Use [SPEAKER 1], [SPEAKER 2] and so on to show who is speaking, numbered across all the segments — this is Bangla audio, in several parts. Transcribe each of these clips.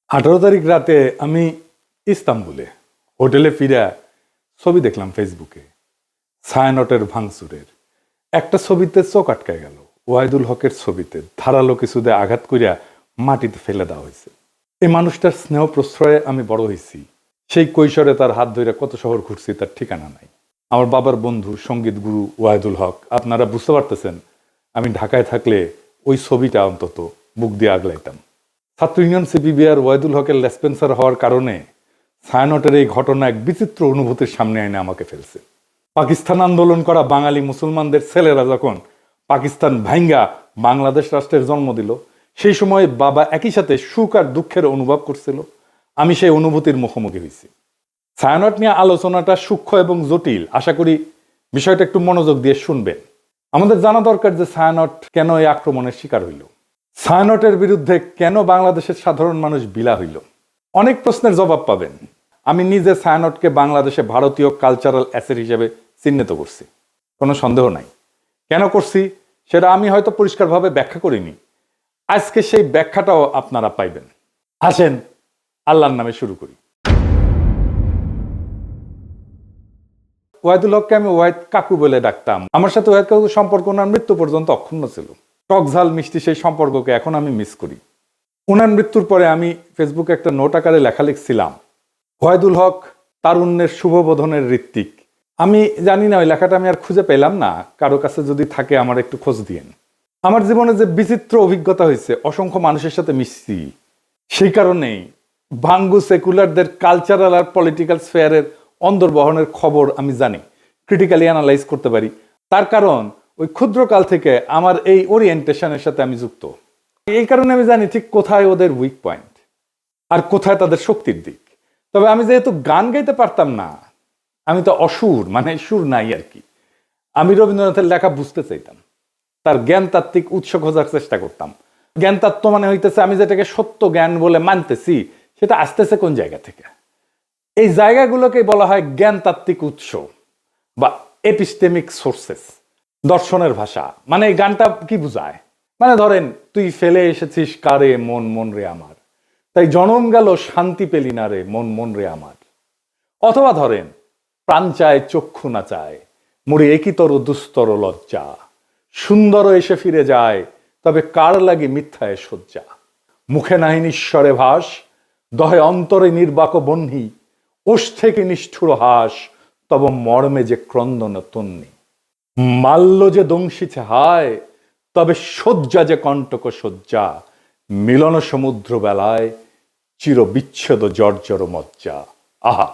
[SPEAKER 1] 18 তারিখ রাতে আমি ইস্তাম্বুলে হোটেলে ফিরে ছবি দেখলাম ফেসবুকে ছায়ানটের ভাঙচুরের একটা ছবিতে চোখ আটকায় গেল। ওয়াহিদুল হকের ছবিতে ধারালো কিছুতে আঘাত করিয়া মাটিতে ফেলে দেওয়া হয়েছে। এই মানুষটার স্নেহ প্রশ্রয়ে আমি বড় হয়েছি। সেই কৈশোরে তার হাত ধরে কত শহর ঘুরছি তার ঠিকানা নাই। আমার বাবার বন্ধু সঙ্গীত গুরু ওয়াহিদুল হক, আপনারা বুঝতে পারতেছেন আমি ঢাকায় থাকলে ওই ছবিটা অন্তত বুক দিয়ে আগলাইতাম। ছাত্র ইউনিয়ন সিপিবিআর ওয়াহিদুল হকের লেসপেন্সার হওয়ার কারণে ছায়ানটের এই ঘটনা এক বিচিত্র অনুভূতির সামনে এনে আমাকে ফেলছে। পাকিস্তান আন্দোলন করা বাঙালি মুসলমানদের ছেলেরা যখন পাকিস্তান ভাঙ্গা বাংলাদেশ রাষ্ট্রের জন্ম দিল, সেই সময় বাবা একই সাথে সুখ আর দুঃখের অনুভব করছিল। আমি সেই অনুভূতির মুখোমুখি হয়েছি। ছায়ানট নিয়ে আলোচনাটা সূক্ষ্ম এবং জটিল, আশা করি বিষয়টা একটু মনোযোগ দিয়ে শুনবেন। আমাদের জানা দরকার যে ছায়ানট কেন এই আক্রমণের শিকার হইল, ছায়ানটের বিরুদ্ধে কেন বাংলাদেশের সাধারণ মানুষ বিলা হইল। অনেক প্রশ্নের জবাব পাবেন। আমি নিজে ছায়ানটকে বাংলাদেশে ভারতীয় কালচারাল অ্যাসেট হিসেবে চিহ্নিত করছি, কোনো সন্দেহ নাই। কেন করছি সেটা আমি হয়তো পরিষ্কারভাবে ব্যাখ্যা করিনি। আজকে সেই ব্যাখ্যাটাও আপনারা পাইবেন। আসেন আল্লাহর নামে শুরু করি। ওয়াহিদুল হককে আমি ওয়াহিদ কাকু বলে ডাকতাম। আমার সাথে ওয়াহিদ কাকুর সম্পর্ক ওনার মৃত্যু পর্যন্ত অক্ষুণ্ণ ছিল। টক ঝাল মিষ্টি সেই সম্পর্ককে এখন আমি মিস করি। ওনার মৃত্যুর পরে আমি ফেসবুকে একটা নোট আকারে লেখা লিখছিলাম, ওয়াহিদুল হক তারুণ্যের শুভবোধনের ঋত্বিক। আমি জানি না ওই লেখাটা আমি আর খুঁজে পেলাম না, কারো কাছে যদি থাকে আমার একটু খোঁজ দিয়েন। আমার জীবনে যে বিচিত্র অভিজ্ঞতা হয়েছে, অসংখ্য মানুষের সাথে মিশছি, সেই কারণেই ভাঙ্গু সেকুলারদের কালচারাল আর পলিটিক্যাল স্ফেয়ারের অন্দরবহনের খবর আমি জানি, ক্রিটিক্যালি অ্যানালাইজ করতে পারি। তার কারণ ওই ক্ষুদ্রকাল থেকে আমার এই ওরিয়েন্টেশনের সাথে আমি যুক্ত। এই কারণে আমি জানি ঠিক কোথায় ওদের উইক পয়েন্ট আর কোথায় তাদের শক্তির দিক। তবে আমি যেহেতু গান গাইতে পারতাম না, আমি তো অসুর, মানে সুর নাই আর কি, আমি রবীন্দ্রনাথের লেখা বুঝতে চাইতাম, তার জ্ঞানতাত্ত্বিক উৎস খোঁজার চেষ্টা করতাম। জ্ঞানতত্ত্ব মানে হইতেছে আমি যেটাকে সত্য জ্ঞান বলে মানতেছি সেটা আসতেছে কোন জায়গা থেকে। এই জায়গাগুলোকে বলা হয় জ্ঞানতাত্ত্বিক উৎস বা এপিস্টেমিক সোর্সেস, দর্শনের ভাষা। মানে এই গানটা কি বুঝায়, মানে ধরেন তুই ফেলে এসেছিস কারে মন মন রে আমার, তাই জনম গেল শান্তি পেলি না রে মন মন রে আমার। অথবা ধরেন প্রাণ চায় চক্ষু না চায়, মরে একিতর দুস্তর লজ্জা, সুন্দর এসে ফিরে যায় তবে কার লাগে মিথ্যায় শয্যা। মুখে নাহি নিঃস্বরে ভাস, দহে অন্তরে নির্বাক বহ্নি, ওষ থেকে নিষ্ঠুর হাস, তব মর্মে যে ক্রন্দন তন্নি। মাল্য যে দংশিছে হায়, তবে শয্যা যে কণ্টক শয্যা, মিলন সমুদ্র বেলায় চির বিচ্ছেদ জর্জর মজ্জা। আহা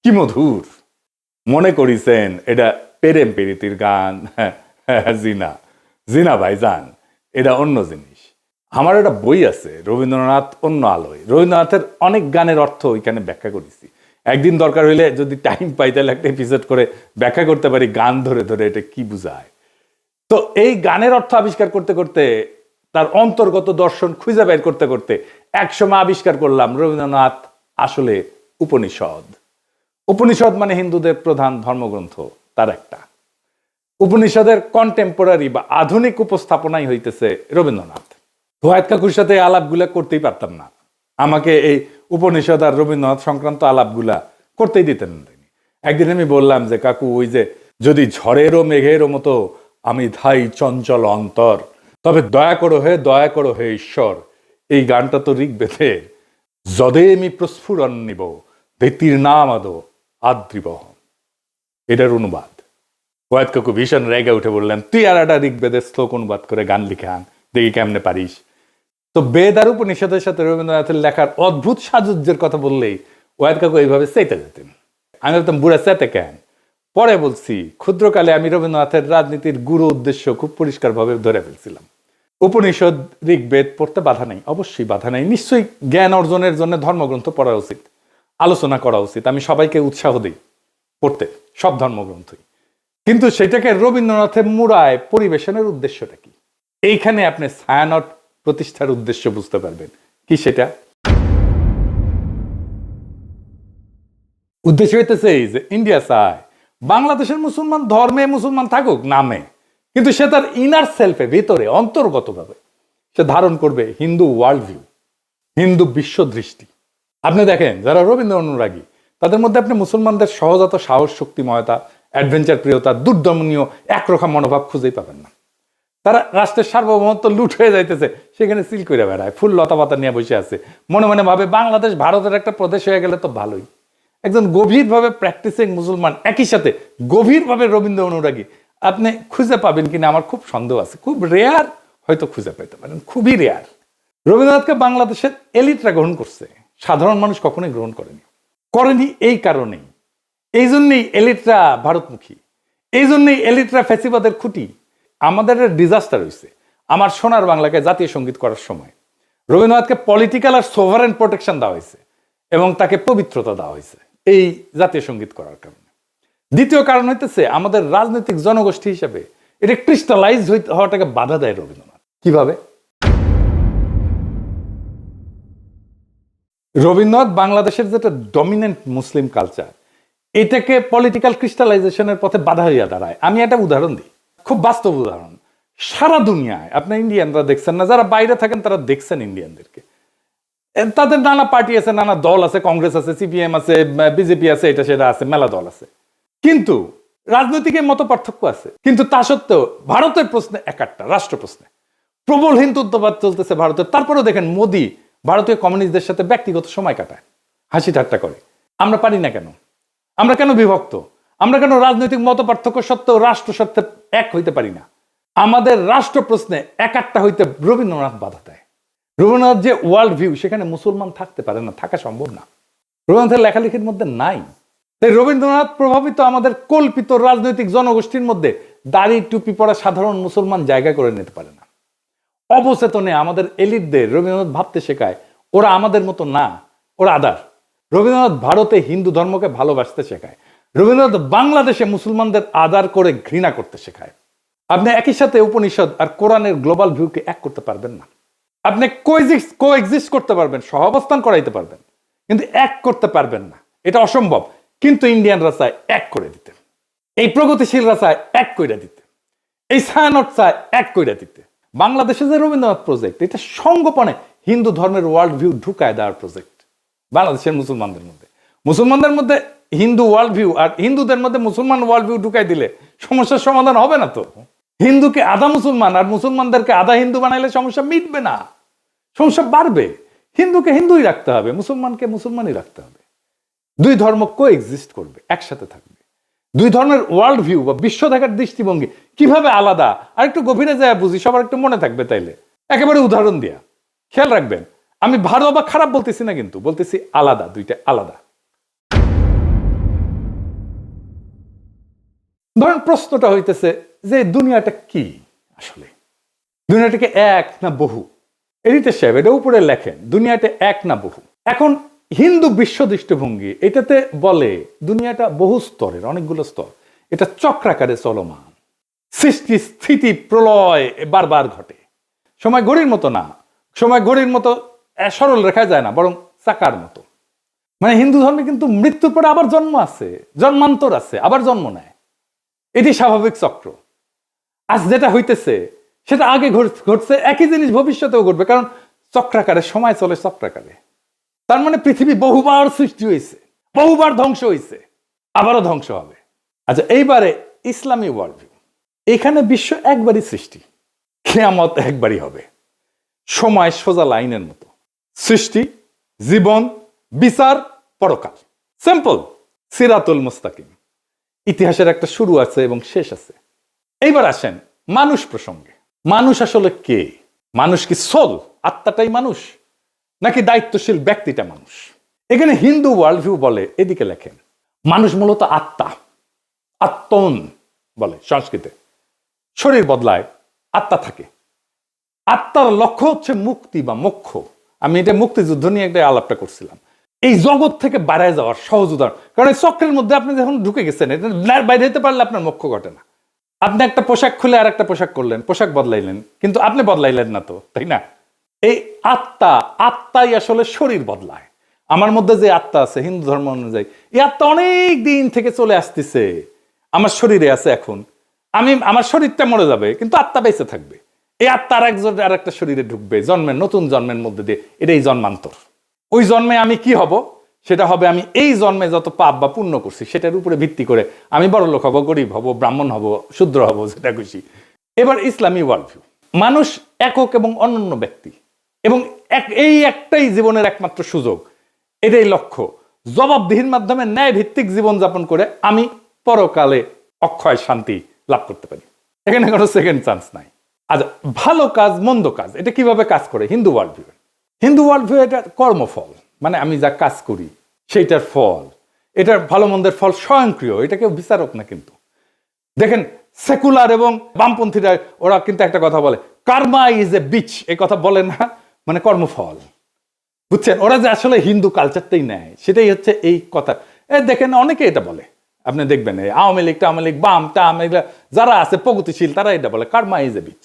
[SPEAKER 1] কি মধুর! মনে করিছেন এটা প্রেম প্রীতির গান? জিনা জিনা ভাইজান, এটা অন্য জিনিস। আমার একটা বই আছে রবীন্দ্রনাথ অন্য আলোয়, রবীন্দ্রনাথের অনেক গানের অর্থ ওইখানে ব্যাখ্যা করেছি। একদিন দরকার হইলে যদি টাইম পাই তাহলে একটা এপিসোড করে ব্যাখ্যা করতে পারি গান ধরে ধরে এটা কি বুঝায়। তো এই গানের অর্থ আবিষ্কার করতে করতে, তার অন্তর্গত দর্শন খুঁজে বের করতে করতে একসময় আবিষ্কার করলাম রবীন্দ্রনাথ আসলে উপনিষদ। উপনিষদ মানে হিন্দুদের প্রধান ধর্মগ্রন্থ, তার একটা। উপনিষদের কন্টেম্পোরারি বা আধুনিক উপস্থাপনাই হইতেছে রবীন্দ্রনাথ। ওয়াহিদ কাকুর সাথে আলাপগুলা করতেই পারতাম না, আমাকে এই উপনিষদ আর রবীন্দ্রনাথ সংক্রান্ত আলাপগুলা করতেই দিতেন না। একদিন আমি বললাম যে কাকু, ওই যে যদি ঝড়েরও মেঘেরও মতো আমি ধাই চঞ্চল অন্তর, তবে দয়া করো হে ঈশ্বর, এই গানটা তো ঋগ্বেদে, যদে আমি প্রস্ফুরণ নিব ধৃতির নাম আদো আদ্রিবহ, এটার অনুবাদ। ওয়াহিদ কাকু ভীষণ রেগে উঠে বললেন, তুই আর একটা ঋগ্বেদের শ্লোক অনুবাদ করে গান লিখে আন, দেখি কেমনে পারিস। তো বেদ আর উপনিষদের সাথে রবীন্দ্রনাথের লেখার অদ্ভুত সাজুজ্যের কথা বললেই ওয়াহিদ কাকু এইভাবে চেতে যেতেন। আমি বলতাম, বুড়া চেতে কেন? পরে বলছি, ক্ষুদ্রকালে আমি রবীন্দ্রনাথের রাজনীতির গুরু উদ্দেশ্য খুব পরিষ্কারভাবে ধরে ফেলছিলাম। উপনিষদ ঋগ্বেদ পড়তে বাধা নেই, অবশ্যই বাধা নেই, নিশ্চয়ই জ্ঞান অর্জনের জন্য ধর্মগ্রন্থ পড়া উচিত, আলোচনা করা উচিত। আমি সবাইকে উৎসাহ দিই পড়তে সব ধর্মগ্রন্থই, কিন্তু সেটাকে রবীন্দ্রনাথের মুড়ায় পরিবেশনের উদ্দেশ্যটা কি? এইখানে আপনি ছায়ানট প্রতিষ্ঠার উদ্দেশ্য বুঝতে পারবেন। কি সেটা? উদ্দেশ্য হইতেছে এই যে ইন্ডিয়া চায় বাংলাদেশের মুসলমান ধর্মে মুসলমান থাকুক নামে, কিন্তু সে তার ইনার সেলফে, ভিতরে অন্তর্গতভাবে সে ধারণ করবে হিন্দু ওয়ার্ল্ড ভিউ, হিন্দু বিশ্বদৃষ্টি। আপনি দেখেন যারা রবীন্দ্র অনুরাগী তাদের মধ্যে আপনি মুসলমানদের সহজাত সাহস, শক্তিময়তা, অ্যাডভেঞ্চার প্রিয়তা, দুর্দমনীয় একরোখা মনোভাব খুঁজেই পাবেন না। তারা রাষ্ট্রের সার্বভৌমত্ব লুট হয়ে যাইতেছে, সেখানে সিল করে বেড়ায়, ফুল লতা পাতা নিয়ে বসে আছে, মনে মনে ভাবে বাংলাদেশ ভারতের একটা প্রদেশ হয়ে গেলে তো ভালোই। একজন গভীরভাবে প্র্যাকটিসিং মুসলমান একই সাথে গভীরভাবে রবীন্দ্র অনুরাগী আপনি খুঁজে পাবেন কিনা আমার খুব সন্দেহ আছে। খুব রেয়ার হয়তো খুঁজে পেতে পারেন, খুবই রেয়ার। রবীন্দ্রনাথকে বাংলাদেশের এলিটরা গ্রহণ করছে, সাধারণ মানুষ কখনোই গ্রহণ করেনি এই কারণেই। এই জন্যই এলিটরা ভারতমুখী, এই জন্যই এলিটরা ফ্যাসিবাদের খুঁটি। আমাদের ডিজাস্টার হয়েছে আমার সোনার বাংলাকে জাতীয় সঙ্গীত করার সময়। রবীন্দ্রনাথকে পলিটিক্যাল আর সোভারেন প্রোটেকশন দেওয়া হয়েছে এবং তাকে পবিত্রতা দেওয়া হয়েছে এই জাতীয় সঙ্গীত করার কারণে। দ্বিতীয় কারণ হইতেছে আমাদের রাজনৈতিক জনগোষ্ঠী হিসেবে এটা ক্রিস্টালাইজ হওয়াটাকে বাধা দেয় রবীন্দ্রনাথ। কিভাবে? রবীন্দ্রনাথ বাংলাদেশের যেটা ডমিনেন্ট মুসলিম কালচার, এটাকে পলিটিক্যাল ক্রিস্টালাইজেশনের পথে বাধা হইয়া দাঁড়ায়। আমি একটা উদাহরণ দিই, খুব বাস্তব উদাহরণ। সারা দুনিয়ায় আপনি ইন্ডিয়ানরা দেখছেন না, যারা বাইরে থাকেন তারা দেখছেন ইন্ডিয়ানদেরকে। তাদের নানা পার্টি আছে, নানা দল আছে, কংগ্রেস আছে, সিপিএম আছে, বিজেপি আছে, এটা সেটা আছে, মেলা দল আছে, কিন্তু রাজনৈতিক মত পার্থক্য আছে। কিন্তু তা সত্ত্বেও ভারতের প্রশ্নে একটা রাষ্ট্র প্রশ্নে প্রবল হিন্দুত্ববাদ চলতেছে ভারতের। তারপরেও দেখেন মোদি ভারতীয় কমিউনিস্টদের সাথে ব্যক্তিগত সময় কাটায়, হাসি ঠাট্টা করে। আমরা পারি না কেন? আমরা কেন বিভক্ত? আমরা কেন রাজনৈতিক মত পার্থক্য সত্ত্বেও রাষ্ট্র স্বার্থে এক হইতে পারি না? আমাদের রাষ্ট্র প্রশ্নে একটা হইতে রবীন্দ্রনাথ বাধা দেয়। রবীন্দ্রনাথ যে ওয়ার্ল্ড ভিউ, সেখানে মুসলমান থাকতে পারে না, থাকা সম্ভব না, রবীন্দ্রনাথের লেখালেখির মধ্যে নাই। তাই রবীন্দ্রনাথ প্রভাবিত আমাদের কল্পিত রাজনৈতিক জনগোষ্ঠীর মধ্যে দাড়ি টুপি পরা সাধারণ মুসলমান জায়গা করে নিতে পারে না। অবচেতনে আমাদের এলিটদের রবীন্দ্রনাথ ভাবতে শেখায় ওরা আমাদের মতো না, ওরা আদার। রবীন্দ্রনাথ ভারতে হিন্দু ধর্মকে ভালোবাসতে শেখায়, রবীন্দ্রনাথ বাংলাদেশে মুসলমানদের আদার করে ঘৃণা করতে শেখায়। আপনি একই সাথে উপনিষদ আর কোরআনের গ্লোবাল ভিউকে এক করতে পারবেন না। আপনি কোএক্সিস্ট করতে পারবেন, সহাবস্থান করাইতে পারবেন, কিন্তু এক করতে পারবেন না, এটা অসম্ভব। কিন্তু ইন্ডিয়ানরা চায় এক করে দিতে, এই প্রগতিশীলরা চায় এক করে দিতে, এই ছায়ানট চায় এক করে দিতে। বাংলাদেশে যে রবীন্দ্রনাথ প্রজেক্ট, এটা সঙ্গোপনে হিন্দু ধর্মের ওয়ার্ল্ড ভিউ ঢুকায় দেওয়ার প্রজেক্ট। বাংলাদেশের মুসলমানদের মধ্যে হিন্দু ওয়ার্ল্ড ভিউ আর হিন্দুদের মধ্যে মুসলমান ওয়ার্ল্ড ভিউ ঢুকাই দিলে সমস্যার সমাধান হবে না তো। হিন্দুকে আধা মুসলমান আর মুসলমানদেরকে আধা হিন্দু বানাইলে সমস্যা মিটবে না, সমস্যা বাড়বে। হিন্দুকে হিন্দুই রাখতে হবে, মুসলমানকে মুসলমানই রাখতে হবে। দুই ধর্ম কোএক্সিস্ট করবে, একসাথে থাকবে। দুই ধর্মের ওয়ার্ল্ড ভিউ বা বিশ্ব দেখার দৃষ্টিভঙ্গি কিভাবে আলাদা আর একটু গভীরে যায় বুঝি, সবার একটু মনে থাকবে। তাইলে একেবারে উদাহরণ দিয়া খেয়াল রাখবেন, আমি ভালো বা খারাপ বলতেছি না, কিন্তু বলতেছি আলাদা, দুইটা আলাদা। ধরেন প্রশ্নটা হইতেছে যে দুনিয়াটা কি আসলে, দুনিয়াটাকে এক না বহু? এডিটর সাহেব এটা উপরে লেখেন, দুনিয়াটা এক না বহু। এখন হিন্দু বিশ্ব দৃষ্টিভঙ্গি এটাতে বলে দুনিয়াটা বহু স্তরের, অনেকগুলো স্তর, এটা চক্রাকারে চলমান, সৃষ্টি স্থিতি প্রলয় বারবার ঘটে। সময় ঘড়ির মতো না, সময় ঘড়ির মতো সরল রেখায় যায় না, বরং চাকার মতো। মানে হিন্দু ধর্মে কিন্তু মৃত্যুর পরে আবার জন্ম আছে, জন্মান্তর আছে, আবার জন্ম নেয়, এটি স্বাভাবিক চক্র। আজ যেটা হইতেছে সেটা আগে ঘটছে, একই জিনিস ভবিষ্যতেও ঘটবে, কারণ চক্রাকারে সময় চলে চক্রাকারে। তার মানে পৃথিবী বহুবার সৃষ্টি হয়েছে, বহুবার ধ্বংস হয়েছে, আবারও ধ্বংস হবে। আচ্ছা, এইবারে ইসলামী ওয়ার্ল্ড ভিউ, এখানে বিশ্ব একবারই সৃষ্টি, কিয়ামত একবারই হবে, সময় সোজা লাইনের মতো, সৃষ্টি, জীবন, বিচার, পরকাল, সিম্পল, সিরাতুল মুস্তাকিম। ইতিহাসের একটা শুরু আছে এবং শেষ আছে। এইবার আসেন মানুষ প্রসঙ্গে। মানুষ আসলে কে? মানুষ কি সোল, আত্মাটাই মানুষ, নাকি দায়িত্বশীল ব্যক্তিটা মানুষ? এখানে হিন্দু ওয়ার্ল্ড ভিউ বলে, এদিকে লেখেন, মানুষ মূলত আত্মা, আত্মন বলে সংস্কৃতে। শরীর বদলায়, আত্মা থাকে। আত্মার লক্ষ্য হচ্ছে মুক্তি বা মোক্ষ। আমি এটা মুক্তিযুদ্ধ নিয়ে একটা আলাপটা করছিলাম। এই জগৎ থেকে বাইরে যাওয়ার সহজ উদাহরণ, কারণ এই চক্রের মধ্যে আপনি যখন ঢুকে গেছেন, এটা বাইরে হতে পারলে আপনার মোক্ষ ঘটে না। আপনি একটা পোশাক খুলে আর একটা পোশাক করলেন, পোশাক বদলাইলেন, কিন্তু আপনি বদলাইলেন না তো, তাই না? এই আত্মাই আসলে শরীর বদলায়। আমার মধ্যে যে আত্মা আছে হিন্দু ধর্ম অনুযায়ী, এই আত্মা অনেক দিন থেকে চলে আসতেছে, আমার শরীরে আছে। এখন আমার শরীরটা মরে যাবে, কিন্তু আত্মা বেঁচে থাকবে। এই আত্মার একজন আর একটা শরীরে ঢুকবে, জন্মের নতুন জন্মের মধ্যে দিয়ে, এটাই জন্মান্তর। ওই জন্মে আমি কি হব, সেটা হবে আমি এই জন্মে যত পাপ বা পুণ্য করছি সেটার উপরে ভিত্তি করে আমি বড় লোক হব, গরিব হব, ব্রাহ্মণ হব, শূদ্র হব, যেটা খুশি। এবার ইসলামী ওয়ার্ল্ড ভিউ, মানুষ একক এবং অনন্য ব্যক্তি, এবং এই একটাই জীবনের একমাত্র সুযোগ, এটাই লক্ষ্য। জবাবদিহির মাধ্যমে ন্যায় ভিত্তিক জীবনযাপন করে আমি পরকালে অক্ষয় শান্তি লাভ করতে পারি। এখানে কোনো সেকেন্ড চান্স নাই। আচ্ছা, ভালো কাজ মন্দ কাজ এটা কিভাবে কাজ করে Hindu world view? Hindu world view এটা কর্মফল, মানে আমি যা কাজ করি সেইটার ফল, এটার ভালো মন্দের ফল স্বয়ংক্রিয়, এটা কেউ বিচারক না। কিন্তু দেখেন সেকুলার এবং বামপন্থীরা ওরা কিন্তু একটা কথা বলে, কার্মা ইজ এ বিচ, এই কথা বলে না, মানে কর্মফল, বুঝছেন? ওরা যে আসলে হিন্দু কালচারটাই নেয়, সেটাই হচ্ছে এই কথা। দেখেন অনেকে এটা বলে, আপনি দেখবেন আওয়ামী লীগ টাওয়ামী লীগ বাম টাম এগুলা যারা আছে প্রগতিশীল তারা এটা বলে কার্মা ইজ এ বিচ।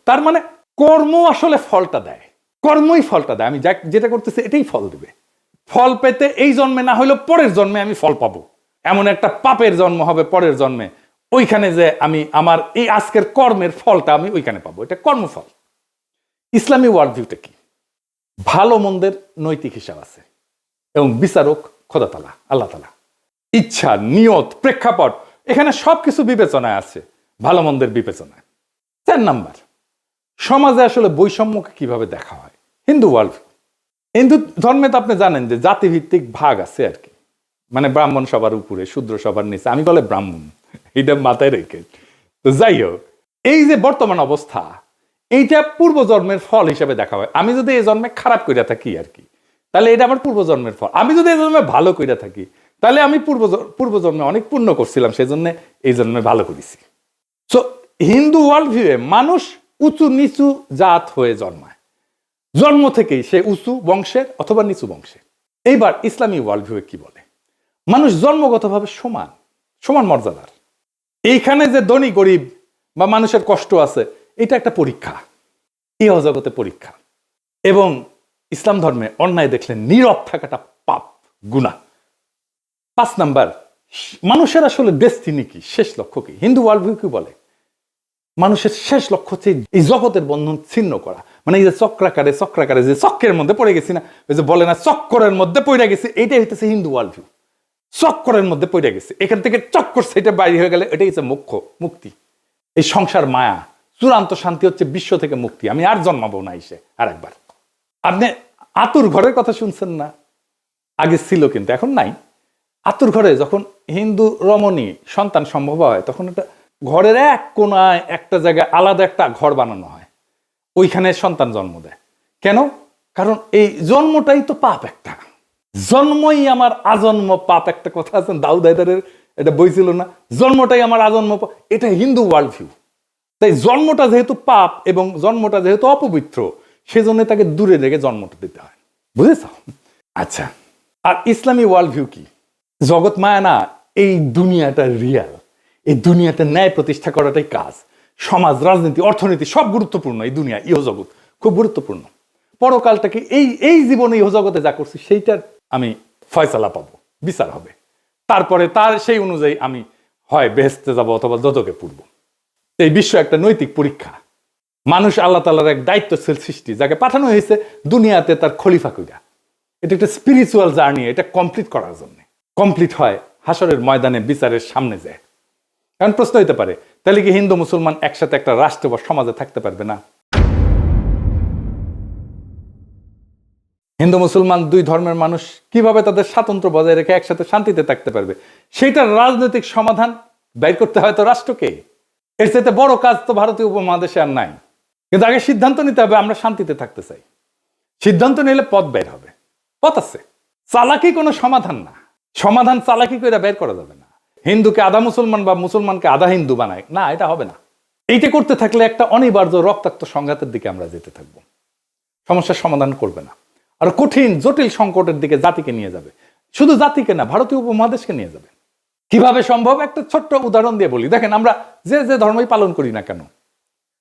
[SPEAKER 1] তার মানে কর্ম আসলে ফলটা দেয়, কর্মই ফলটা দেয়। আমি যেটা করতেছি এটাই ফল দিবে। ফল পেতে এই জন্মে না হলেও পরের জন্মে আমি ফল পাবো। এমন একটা পাপের জন্ম হবে পরের জন্মে, ওইখানে যে আমি আমার এই আজকের কর্মের ফলটা আমি ওইখানে পাবো, এটা কর্মফল। ইসলামী ওয়ার্ল্ড ভিউটা কি? ভালো মন্দের নৈতিক হিসাব আছে এবং বিচারক খোদা তাআলা, আল্লাহ তাআলা। ইচ্ছা, নিয়ত, প্রেক্ষাপট, এখানে সবকিছু বিবেচনায় আছে, ভালো মন্দের বিবেচনায়। 4 নাম্বার, সমাজে আসলে বৈষম্যকে কিভাবে দেখা হয় হিন্দু ওয়ার্ল্ড ভিউ। হিন্দু ধর্মে তো আপনি জানেন যে জাতিভিত্তিক ভাগ আছে আর কি, মানে ব্রাহ্মণ সবার উপরে, শূদ্র সবার নিচে, আমি বলে ব্রাহ্মণ, এটা মাথায় রেখে। তো যাই হোক, এই যে বর্তমান অবস্থা, এইটা পূর্বজন্মের ফল হিসেবে দেখা হয়। আমি যদি এই জন্মে খারাপ কইরা থাকি আর কি, তাহলে এটা আমার পূর্বজন্মের ফল। আমি যদি এই জন্মে ভালো কইরা থাকি, তাহলে আমি পূর্বজন্মে অনেক পুণ্য করছিলাম, সেই জন্য এই জন্মে ভালো করেছি। সো হিন্দু ওয়ার্ল্ড ভিউয়ে মানুষ উঁচু নিচু জাত হয়ে জন্মায়, জন্ম থেকেই সে উঁচু বংশের অথবা নিচু বংশের। এইবার ইসলামী ওয়ার্ল্ড ভিউয়ে কি বলে? মানুষ জন্মগতভাবে সমান, সমান মর্যাদার। এইখানে যে ধনী গরিব বা মানুষের কষ্ট আছে, এটা একটা পরীক্ষা, ইহ জগতে পরীক্ষা। এবং ইসলাম ধর্মে অন্যায় দেখলে নীরব থাকাটা পাপ, গুনাহ। 5 নাম্বার, মানুষের আসলে ডেস্টিনি কি, শেষ লক্ষ্য কি? হিন্দু ওয়ার্ল্ড ভিউ কি বলে? মানুষের শেষ লক্ষ্য হচ্ছে এই জগতের বন্ধন ছিন্ন করা। মানে এই যে চক্রাকারে যে চক্রের মধ্যে পড়ে গেছি না, ওই যে বলে না চক্করের মধ্যে পড়ে গেছি, এইটাই হইতেছে হিন্দু ওয়ার্ল্ড ভিউ। চক্করের মধ্যে পড়ে গেছে, এখান থেকে চক্কর সেটা বাইরে হয়ে গেলে এটাই হচ্ছে মোক্ষ, মুক্তি। এই সংসার মায়া, চূড়ান্ত শান্তি হচ্ছে বিশ্ব থেকে মুক্তি। আমি আর জন্মাবো না এসে আর একবার। আপনি আতুর ঘরের কথা শুনছেন না? আগে ছিল কিন্তু এখন নাই। আতুর ঘরে যখন হিন্দু রমণী সন্তান সম্ভব হয়, তখন একটা ঘরের এক কোনায় একটা জায়গায় আলাদা একটা ঘর বানানো হয়, ওইখানে সন্তান জন্ম দেয়। কেন? কারণ এই জন্মটাই তো পাপ একটা, জন্মই আমার আজন্ম পাপ, একটা কথা আছে দাউদ হায়দারের, এটা বই ছিল না, জন্মটাই আমার আজন্ম পাপ। এটা হিন্দু ওয়ার্ল্ড ভিউ। তাই জন্মটা যেহেতু পাপ এবং জন্মটা যেহেতু অপবিত্র, সেজন্য তাকে দূরে রেখে জন্মটা দিতে হয়। বুঝেছ? আচ্ছা, আর ইসলামী ওয়ার্ল্ড ভিউ কি? জগৎ মায়া না, এই দুনিয়াটা রিয়াল, এই দুনিয়াতে ন্যায় প্রতিষ্ঠা করাটাই কাজ। সমাজ, রাজনীতি, অর্থনীতি সব গুরুত্বপূর্ণ, এই দুনিয়া ইহজগৎ খুব গুরুত্বপূর্ণ। পরকালটাকে এই জীবনে ইহজগতে যা করছি সেইটার আমি ফয়সালা পাবো, বিচার হবে। তারপরে তার সেই অনুযায়ী আমি হয় বেহেশতে যাব অথবা দোজখে পড়ব। এই বিশ্ব একটা নৈতিক পরীক্ষা। মানুষ আল্লাহ তাআলার এক দায়িত্বশীল সৃষ্টি, যাকে পাঠানো হয়েছে দুনিয়াতে তার খলিফা কইরা। এটা একটা স্পিরিচুয়াল জার্নি, এটা কমপ্লিট করার জন্য। কমপ্লিট হয় হাসরের ময়দানে, বিচারের সামনে যায়। কারণ প্রশ্ন হইতে পারে, তাহলে কি হিন্দু মুসলমান একসাথে একটা রাষ্ট্র বা সমাজে থাকতে পারবে না? হিন্দু মুসলমান দুই ধর্মের মানুষ কিভাবে তাদের স্বাতন্ত্র্য বজায় রেখে একসাথে শান্তিতে থাকতে পারবে? সেটার রাজনৈতিক সমাধান বের করতে হয় তো রাষ্ট্রকে। এর চাইতে বড় কাজ তো ভারতীয় উপমহাদেশে আর নাই। কিন্তু আগে সিদ্ধান্ত নিতে হবে, আমরা শান্তিতে থাকতে চাই। সিদ্ধান্ত নিলে পথ বের হবে, পথ আছে। চালাকি কোনো সমাধান না, সমাধান চালাকি করে বের করা যাবে না। হিন্দুকে আধা মুসলমান বা মুসলমানকে আধা হিন্দু বানায় না, এটা হবে না। এইটা করতে থাকলে একটা অনিবার্য রক্তাক্ত সংঘাতের দিকে আমরা যেতে থাকবো, সমস্যার সমাধান করবে না, আর কঠিন জটিল সংকটের দিকে জাতিকে নিয়ে যাবে। শুধু জাতিকে না, ভারতীয় উপমহাদেশকে নিয়ে যাবে। কিভাবে সম্ভব? একটা ছোট্ট উদাহরণ দিয়ে বলি। দেখেন, আমরা যে ধর্মই পালন করি না কেন,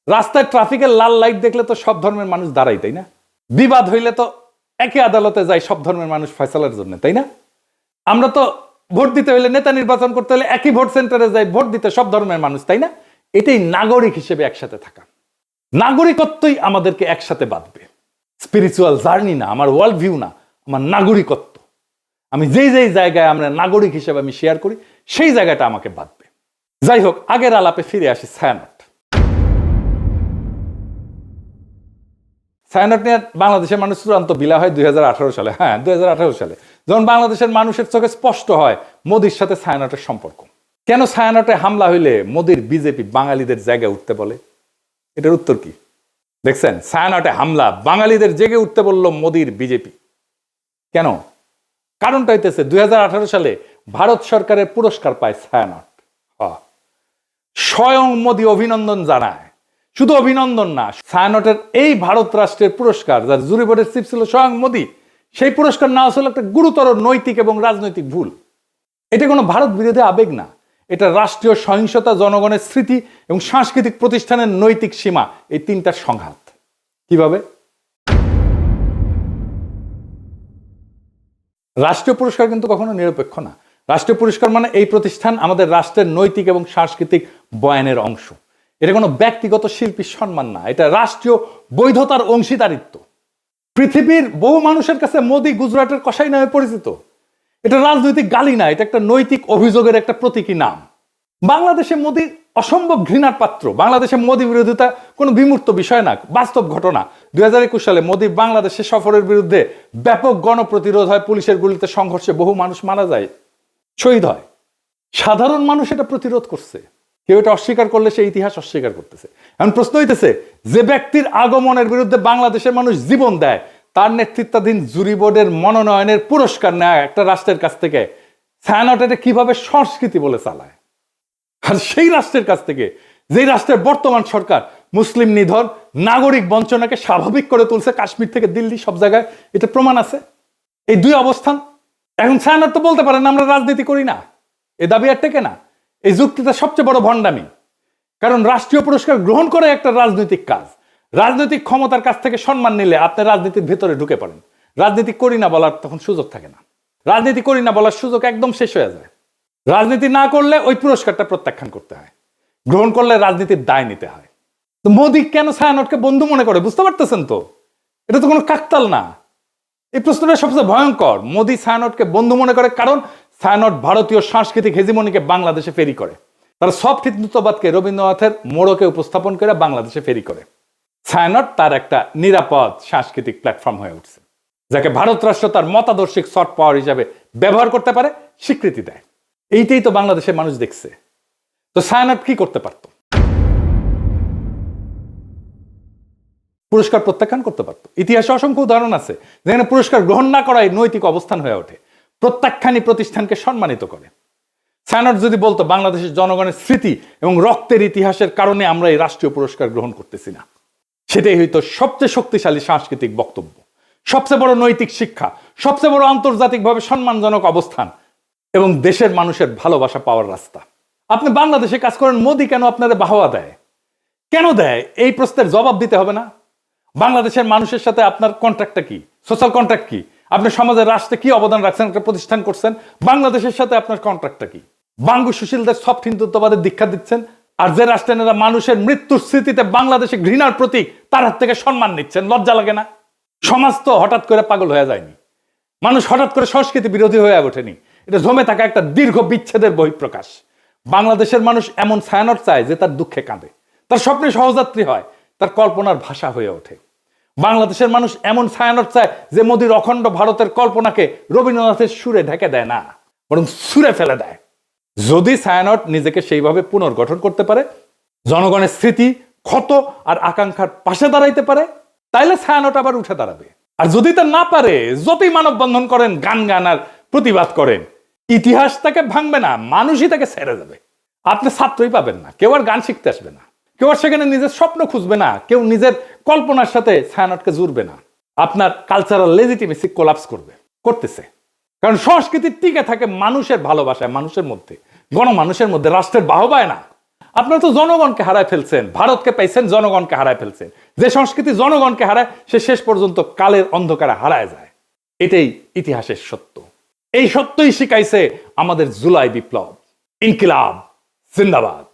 [SPEAKER 1] রাস্তায় ট্রাফিকের লাল লাইট দেখলে তো সব ধর্মের মানুষ দাঁড়াই, তাই না? বিবাদ হইলে তো একই আদালতে যায় সব ধর্মের মানুষ ফয়সালার জন্য, তাই না? আমরা তো ভোট দিতে হইলে, নেতা নির্বাচন করতে হলে একই ভোট সেন্টারে যাই ভোট দিতে সব ধর্মের মানুষ, তাই না? এটাই নাগরিক হিসেবে একসাথে থাকা। নাগরিকত্বই আমাদেরকে একসাথে বাঁধবে। স্পিরিচুয়াল জার্নি না, আমার ওয়ার্ল্ড ভিউ না, আমার নাগরিকত্ব। আমি যেই যেই জায়গায় আমরা নাগরিক হিসেবে আমি শেয়ার করি, সেই জায়গাটা আমাকে বাঁধবে। যাই হোক, আগের আলাপে ফিরে আসি। ছায়ানট নিয়ে বাংলাদেশের মানুষ চূড়ান্ত বিলা হয় 2018 সালে। হ্যাঁ, 2018 সালে যখন বাংলাদেশের মানুষের চোখে স্পষ্ট হয় মোদির সাথে ছায়ানটের সম্পর্ক। কেন ছায়ানটে হামলা হইলে মোদির বিজেপি বাঙালিদের জায়গায় উঠতে বলে? এটার উত্তর কি দেখছেন? ছায়ানটে হামলা, বাঙালিদের জেগে উঠতে বলল মোদির বিজেপি। কেন? কারণটা হইতেছে 2018 সালে ভারত সরকারের পুরস্কার পায় ছায়ানট। স্বয়ং মোদি অভিনন্দন জানায়। শুধু অভিনন্দন না, ছায়ানটের এই ভারত রাষ্ট্রের পুরস্কার, যার জুরি বোর্ডের চিফ ছিল স্বয়ং মোদি, সেই পুরস্কার নেওয়া ছিল একটা গুরুতর নৈতিক এবং রাজনৈতিক ভুল। এটা কোনো ভারত বিরোধী আবেগ না, এটা রাষ্ট্রীয় সহিংসতা, জনগণের স্মৃতি এবং সাংস্কৃতিক প্রতিষ্ঠানের নৈতিক সীমা, এই তিনটার সংঘাত। কিভাবে? রাষ্ট্রীয় পুরস্কার কিন্তু কখনো নিরপেক্ষ না। রাষ্ট্রীয় পুরস্কার মানে এই প্রতিষ্ঠান আমাদের রাষ্ট্রের নৈতিক এবং সাংস্কৃতিক বয়ানের অংশ। এটা কোনো ব্যক্তিগত শিল্পীর সম্মান না, এটা রাষ্ট্রীয় বৈধতার অংশীদারিত্ব। পৃথিবীর বহু মানুষের কাছে মোদি গুজরাটের কসাই নামে পরিচিত। এটা রাজনৈতিক গালি না, এটা একটা নৈতিক অভিযোগের একটা প্রতীকী নাম। বাংলাদেশে মোদি অসম্ভব ঘৃণার পাত্র। বাংলাদেশে মোদি বিরোধিতা কোনো বিমূর্ত বিষয় না, বাস্তব ঘটনা। 2021 সালে মোদি বাংলাদেশে সফরের বিরুদ্ধে ব্যাপক গণপ্রতিরোধ হয়, পুলিশের গুলিতে সংঘর্ষে বহু মানুষ মারা যায়, শহীদ হয়। সাধারণ মানুষ এটা প্রতিরোধ করছে। কেউ এটা অস্বীকার করলে সে ইতিহাস অস্বীকার করতেছে। এখন প্রশ্ন হইতেছে, যে ব্যক্তির আগমনের বিরুদ্ধে বাংলাদেশের মানুষ জীবন দেয়, তার নেতৃত্বাধীন জুরি বোর্ডের মনোনয়নের পুরস্কার নেয় একটা রাষ্ট্রের কাছ থেকে, ছায়ানট এটা কিভাবে সংস্কৃতি বলে চালায়? আর সেই রাষ্ট্রের কাছ থেকে, যেই রাষ্ট্রের বর্তমান সরকার মুসলিম নিধন, নাগরিক বঞ্চনাকে স্বাভাবিক করে তুলছে, কাশ্মীর থেকে দিল্লি সব জায়গায় এটা প্রমাণ আছে। এই দুই অবস্থান। এখন ছায়ানট তো বলতে পারেন আমরা রাজনীতি করি না, এ দাবি আর টেকে না। এই যুক্তিটা সবচেয়ে বড় ভণ্ডামি। কারণ রাষ্ট্রীয় পুরস্কার গ্রহণ করে একটা রাজনৈতিক কাজ। রাজনৈতিক ক্ষমতার কাছ থেকে সম্মান নিলে আপনি রাজনীতির ভেতরে ঢুকে পড়েন। রাজনীতি করি না বলার তখন সুযোগ থাকে না। রাজনীতি করি না বলার সুযোগ একদম শেষ হয়ে যায়। রাজনীতি না করলে ওই পুরস্কারটা প্রত্যাখ্যান করতে হয়, গ্রহণ করলে রাজনীতির দায় নিতে হয়। তো মোদি কেন ছায়ানটকে বন্ধু মনে করে বুঝতে পারতেছেন তো? এটা তো কোনো কাকতাল না। এই প্রশ্নটা সবচেয়ে ভয়ঙ্কর। মোদি ছায়ানটকে বন্ধু মনে করে কারণ ছায়ানট ভারতীয় সাংস্কৃতিক হেজিমনিকে বাংলাদেশে ফেরি করে। তারা সফট হিন্দুত্ববাদকে রবীন্দ্রনাথের মোড়কে উপস্থাপন করে বাংলাদেশে ফেরি করে। ছায়ানট তার একটা নিরাপদ সাংস্কৃতিক প্ল্যাটফর্ম হয়ে উঠছে, যাকে ভারত রাষ্ট্র তার মতাদর্শিক সফট পাওয়ার হিসাবে ব্যবহার করতে পারে, স্বীকৃতি দেয়। এইটাই তো বাংলাদেশের মানুষ দেখছে। তো ছায়ানট কি করতে পারত? পুরস্কার প্রত্যাখ্যান করতে পারত। ইতিহাসে অসংখ্য উদাহরণ আছে যেখানে পুরস্কার গ্রহণ না করাই নৈতিক অবস্থান হয়ে ওঠে, প্রত্যাখ্যানই প্রতিষ্ঠানকে সম্মানিত করে। ছায়ানট যদি বলতো বাংলাদেশের জনগণের স্মৃতি এবং রক্তের ইতিহাসের কারণে আমরা এই রাষ্ট্রীয় পুরস্কার গ্রহণ করতেছি না, সেটাই হয়তো সবচেয়ে শক্তিশালী সাংস্কৃতিক বক্তব্য, সবচেয়ে বড় নৈতিক শিক্ষা, সবচেয়ে বড় আন্তর্জাতিকভাবে সম্মানজনক অবস্থান এবং দেশের মানুষের ভালোবাসা পাওয়ার রাস্তা। আপনি বাংলাদেশে কাজ করেন, মোদি কেন আপনাদের বাহবা দেয়? কেন দেয়? এই প্রশ্নের জবাব দিতে হবে না? বাংলাদেশের মানুষের সাথে আপনার কন্ট্রাক্টটা কি? সোশ্যাল কন্ট্রাক্ট কি? আপনি সমাজের রাষ্ট্রে কি অবদান রাখছেন, একটা প্রতিষ্ঠান করছেন? বাংলাদেশের সাথে আপনার কন্ট্রাক্টটা কি? বাঙ্গু সুশীলদের সফট হিন্দুত্ববাদের দীক্ষা দিচ্ছেন, আর যে রাষ্ট্রেরা মানুষের মৃত্যুর স্মৃতিতে বাংলাদেশে ঘৃণার প্রতীক, তার হাত থেকে সম্মান নিচ্ছেন। লজ্জা লাগে না? সমাজ তো হঠাৎ করে পাগল হয়ে যায়নি, মানুষ হঠাৎ করে সংস্কৃতি বিরোধী হয়ে ওঠেনি। এটা জমে থাকা একটা দীর্ঘ বিচ্ছেদের বহিঃপ্রকাশ। বাংলাদেশের মানুষ এমন ছায়ানট চায় যে তার দুঃখে কাঁদে, তার স্বপ্নে সহযাত্রী হয়, তার কল্পনার ভাষা হয়ে ওঠে। বাংলাদেশের মানুষ এমন ছায়ানট চায় যে মোদির অখণ্ড ভারতের কল্পনাকে রবীন্দ্রনাথের সুরে ঢেকে দেয় না, বরং সুরে ফেলে দেয়। যদি ছায়ানট নিজেকে সেইভাবে পুনর্গঠন করতে পারে, জনগণের স্মৃতি, ক্ষত আর আকাঙ্ক্ষার পাশে দাঁড়াইতে পারে, তাইলে ছায়ানট আবার উঠে দাঁড়াবে। আর যদি তা না পারে, যতই মানববন্ধন করেন, গান আর প্রতিবাদ করেন, ইতিহাস তাকে ভাঙবে না, মানুষই তাকে ছেড়ে যাবে। আপনি ছাত্রই পাবেন না, কেউ আর গান শিখতে আসবে না, কেউ আর সেখানে নিজের স্বপ্ন খুঁজবে না, কেউ নিজের কল্পনার সাথে ছায়ানটকে জুড়বে না। আপনার কালচারাল লেজিটিমেসি কোলাপস করতেছে। কারণ সংস্কৃতি টিকে থাকে মানুষের ভালোবাসায়, মানুষের মধ্যে, গণমানুষের মধ্যে, রাষ্ট্রের বাহবায় না। আপনারা তো জনগণকে হারায় ফেলছেন, ভারতকে পাইছেন, জনগণকে হারায় ফেলছেন। যে সংস্কৃতি জনগণকে হারায়, সে শেষ পর্যন্ত কালের অন্ধকারে হারায় যায়। এটাই ইতিহাসের সত্য। এই সত্যই শিখাইছে আমাদের জুলাই বিপ্লব। ইনকিলাব জিন্দাবাদ।